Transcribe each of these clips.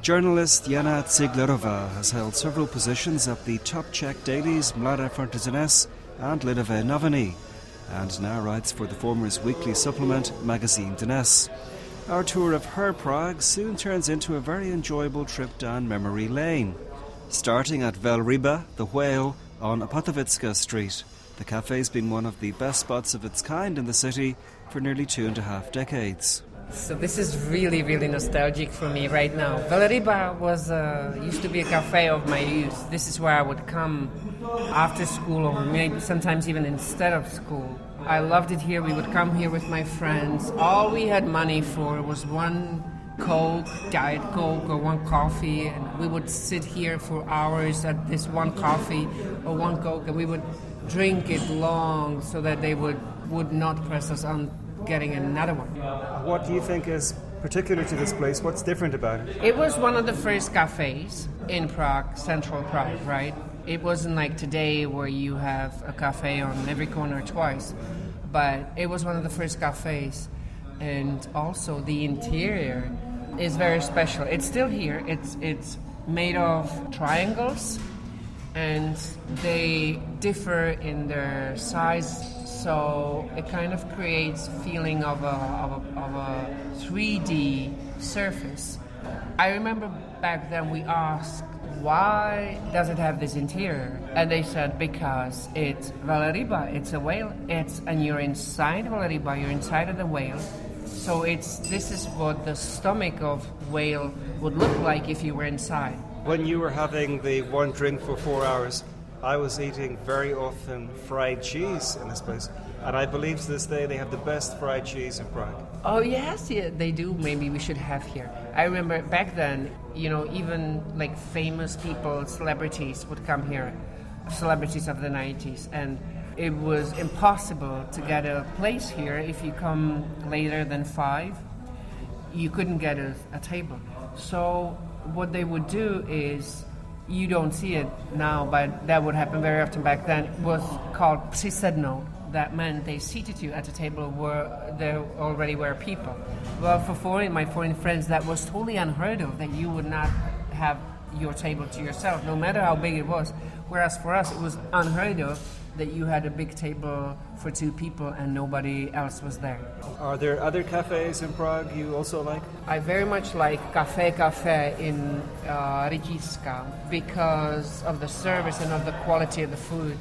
Journalist Jana Ciglerová has held several positions at the top Czech dailies Mladá, fronta DNES and Lidové noviny, and now writes for the former's weekly supplement Magazín DNES. Our tour of her Prague soon turns into a very enjoyable trip down memory lane. Starting at Velryba, the whale, on Opatovická St. The cafe's been one of the best spots of its kind in the city for nearly 2.5 decades. So this is really, really nostalgic for me right now. Velryba used to be a cafe of my youth. This is where I would come after school or maybe sometimes even instead of school. I loved it here. We would come here with my friends. All we had money for was one Coke, Diet Coke, or one coffee, and we would sit here for hours at this one coffee or one Coke, and we would drink it long so that they would not press us on getting another one. What do you think is particular to this place? What's different about it? It was one of the first cafes in Prague, central Prague, right? It wasn't like today where you have a cafe on every corner twice, but it was one of the first cafes. And also the interior is very special. It's still here. It's made of triangles, and they differ in their size, so it kind of creates feeling of a 3D surface. I remember back then we asked, why does it have this interior? And they said, because it's Velryba, it's a whale, and you're inside Velryba, you're inside of the whale. So this is what the stomach of whale would look like if you were inside. When you were having the one drink for 4 hours, I was eating very often fried cheese in this place. And I believe to this day they have the best fried cheese in Prague. Oh yes, yeah, they do. Maybe we should have here. I remember back then, even like famous people, celebrities would come here, celebrities of the 90s. And it was impossible to get a place here. If you come later than 5, you couldn't get a table. So what they would do is, you don't see it now, but that would happen very often back then, it was called přisednout. That meant they seated you at a table where there already were people. Well, for my foreign friends, that was totally unheard of, that you would not have your table to yourself, no matter how big it was. Whereas for us, it was unheard of that you had a big table for 2 people and nobody else was there. Are there other cafes in Prague you also like? I very much like Café in Rytířská because of the service and of the quality of the food.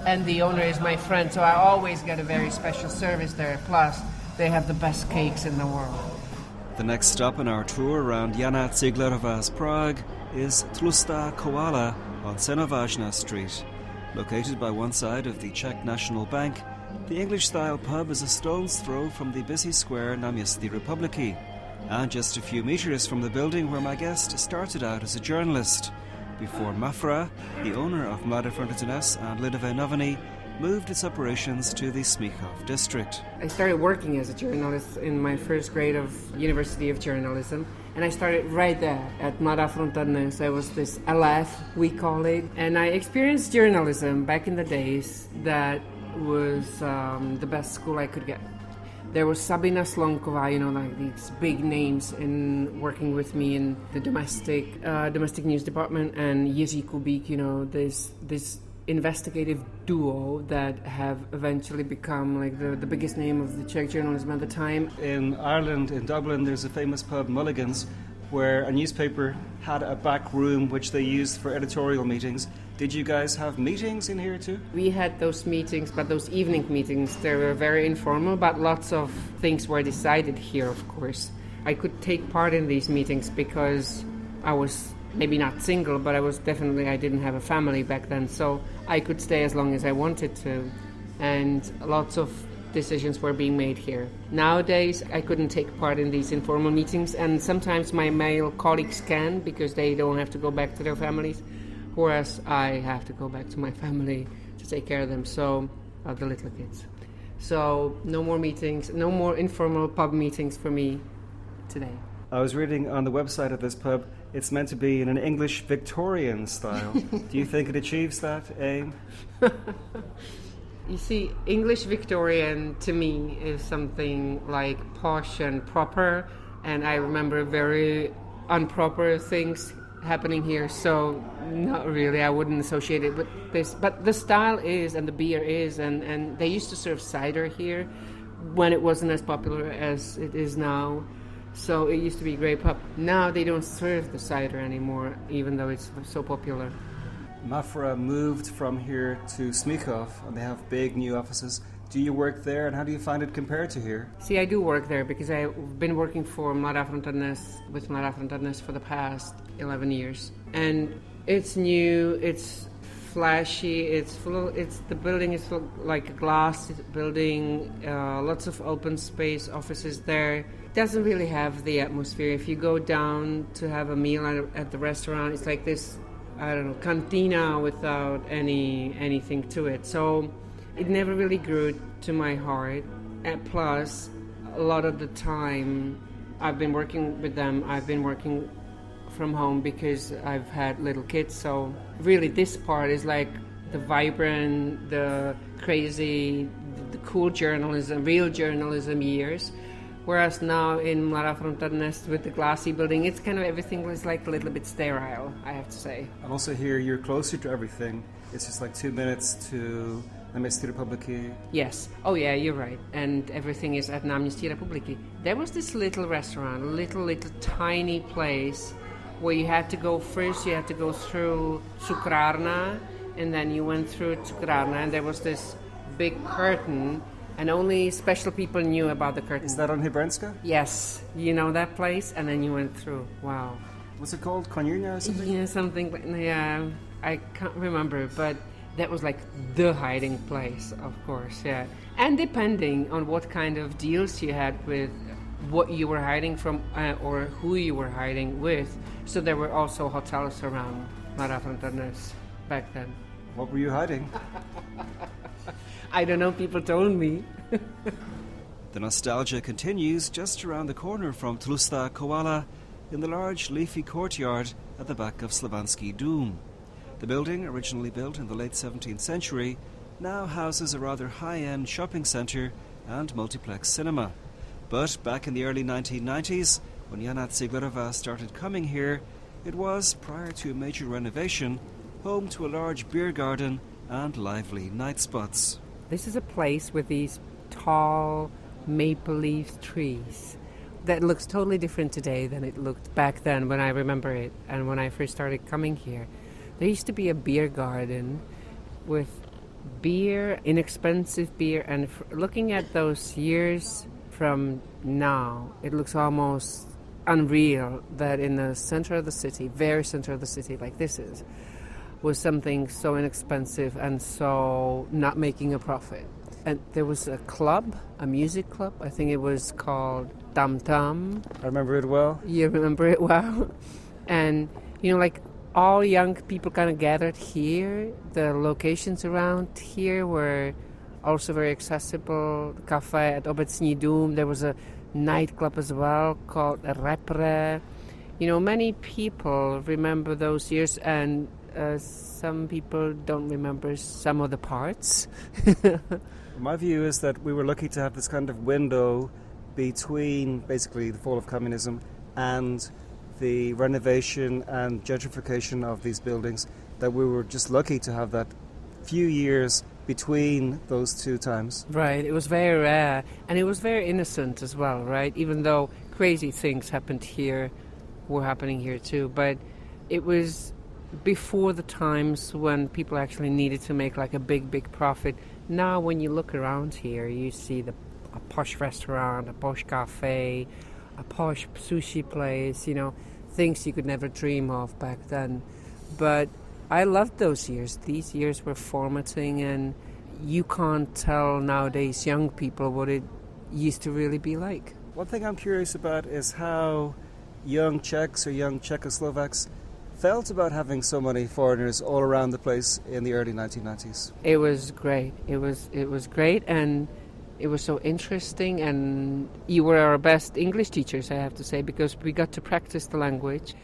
And the owner is my friend, so I always get a very special service there. Plus, they have the best cakes in the world. The next stop in our tour around Jana Ciglerová's Prague is Tlustá koala on Senovážná Street. Located by one side of the Czech National Bank, the English-style pub is a stone's throw from the busy square Náměstí Republiky, and just a few metres from the building where my guest started out as a journalist, before Mafra, the owner of Mladá, fronta DNES and Lidové noviny, moved its operations to the Smíchov district. I started working as a journalist in my first grade of University of Journalism, and I started right there at Mladá, fronta DNES. I was this LF, we call it, and I experienced journalism back in the days. That was the best school I could get. There was Sabina Slonková, like these big names in working with me in the domestic news department, and Jiří Kubík, this investigative duo that have eventually become like the biggest name of the Czech journalism at the time. In Ireland, in Dublin, there's a famous pub, Mulligan's, where a newspaper had a back room which they used for editorial meetings. Did you guys have meetings in here too? We had those meetings, but those evening meetings, they were very informal, but lots of things were decided here, of course. I could take part in these meetings because I was maybe not single, but I didn't have a family back then, so I could stay as long as I wanted to, and lots of decisions were being made here. Nowadays, I couldn't take part in these informal meetings, and sometimes my male colleagues can because they don't have to go back to their families, whereas I have to go back to my family to take care of them, so the little kids. So no more meetings, no more informal pub meetings for me today. I was reading on the website of this pub, it's meant to be in an English Victorian style. Do you think it achieves that aim? You see, English Victorian to me is something like posh and proper, and I remember very improper things happening here, so not really. I wouldn't associate it with this. But the style is, and the beer is, and they used to serve cider here when it wasn't as popular as it is now. So it used to be a great pub. Now they don't serve the cider anymore, even though it's so popular. Mafra moved from here to Smíchov, and they have big new offices. Do you work there, and how do you find it compared to here? See, I do work there because I've been working for Mladá fronta with Mladá fronta for the past 11 years. And it's new, it's flashy, the building is full, like a glass building, lots of open space, offices there. It doesn't really have the atmosphere. If you go down to have a meal at the restaurant, it's like this, I don't know, cantina without anything to it. So it never really grew to my heart. And plus, a lot of the time I've been working with them, I've been working from home because I've had little kids. So really this part is like the vibrant, the crazy, the cool journalism, real journalism years. Whereas now in Mladá fronta with the glassy building, it's kind of everything was like a little bit sterile, I have to say. And also here you're closer to everything. It's just like 2 minutes to Náměstí Republiky. Yes. Oh yeah, you're right. And everything is at Náměstí Republiky. There was this little restaurant, a little tiny place where you had to go through Cukrárna, and then you went through Cukrárna, and there was this big curtain, and only special people knew about the curtain. Is that on Hybernska? Yes. You know that place? And then you went through. Wow. What's it called? Konírna or something? Yeah, something. Yeah, I can't remember, but that was like the hiding place, of course, yeah. And depending on what kind of deals you had with what you were hiding from or who you were hiding with. So there were also hotels around Mladá fronta back then. What were you hiding? I don't know, people told me. The nostalgia continues just around the corner from Tlustá Koala in the large leafy courtyard at the back of Slovanský dům. The building, originally built in the late 17th century, now houses a rather high-end shopping centre and multiplex cinema. But back in the early 1990s, when Jana Ciglerová started coming here, it was, prior to a major renovation, home to a large beer garden and lively night spots. This is a place with these tall maple leaf trees that looks totally different today than it looked back then when I remember it and when I first started coming here. There used to be a beer garden with beer, inexpensive beer, and looking at those years from now, it looks almost unreal that in the center of the city, very center of the city like this is, was something so inexpensive and so not making a profit. And there was a club, a music club, I think it was called Tam Tam. I remember it well. You remember it well? And, you know, like all young people kind of gathered here. The locations around here were also very accessible. The café at Obecní dům. There was a nightclub as well called Repre. You know, many people remember those years, and some people don't remember some of the parts. My view is that we were lucky to have this kind of window between basically the fall of communism and the renovation and gentrification of these buildings, that we were just lucky to have that few years between those two times. Right, it was very rare, and it was very innocent as well, right? Even though crazy things happened here, were happening here too, but it was before the times when people actually needed to make like a big profit. Now when you look around here, you see a posh restaurant, a posh cafe, a posh sushi place, you know, things you could never dream of back then. But I loved those years. These years were formative, and you can't tell nowadays young people what it used to really be like. One thing I'm curious about is how young Czechs or young Czechoslovaks felt about having so many foreigners all around the place in the early 1990s. It was great. It was great, and it was so interesting, and you were our best English teachers, I have to say, because we got to practice the language.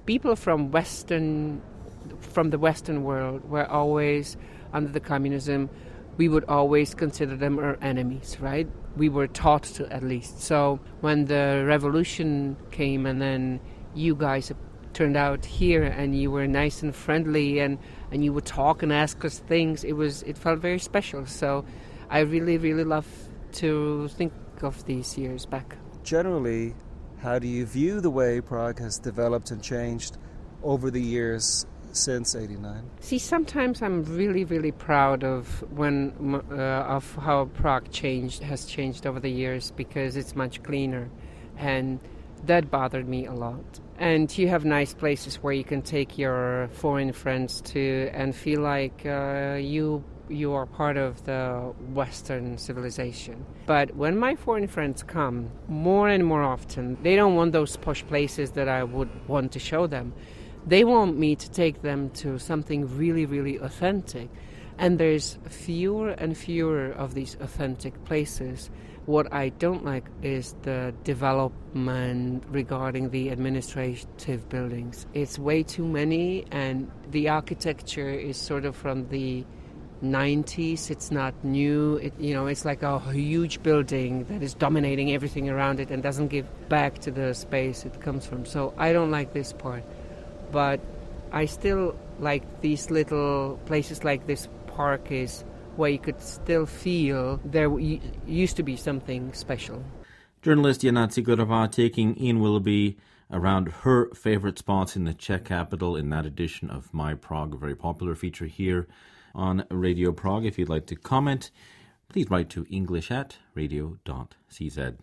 People from the Western world were always under the communism. We would always consider them our enemies, right? We were taught to, at least. So when the revolution came, and then you guys turned out here, and you were nice and friendly, and you would talk and ask us things. It felt very special. So I really, really love to think of these years back. Generally, how do you view the way Prague has developed and changed over the years since '89? See, sometimes I'm really, really proud of of how Prague has changed over the years, because it's much cleaner, and that bothered me a lot. And you have nice places where you can take your foreign friends to and feel like you are part of the Western civilization. But when my foreign friends come, more and more often, they don't want those posh places that I would want to show them. They want me to take them to something really, really authentic. And there's fewer and fewer of these authentic places. What I don't like is the development regarding the administrative buildings. It's way too many, and the architecture is sort of from the 90s. It's not new. It's like a huge building that is dominating everything around it and doesn't give back to the space it comes from. So I don't like this part. But I still like these little places like this park is, where you could still feel there used to be something special. Journalist Jana Ciglerová taking Ian Willoughby around her favourite spots in the Czech capital in that edition of My Prague, a very popular feature here on Radio Prague. If you'd like to comment, please write to english@radio.cz.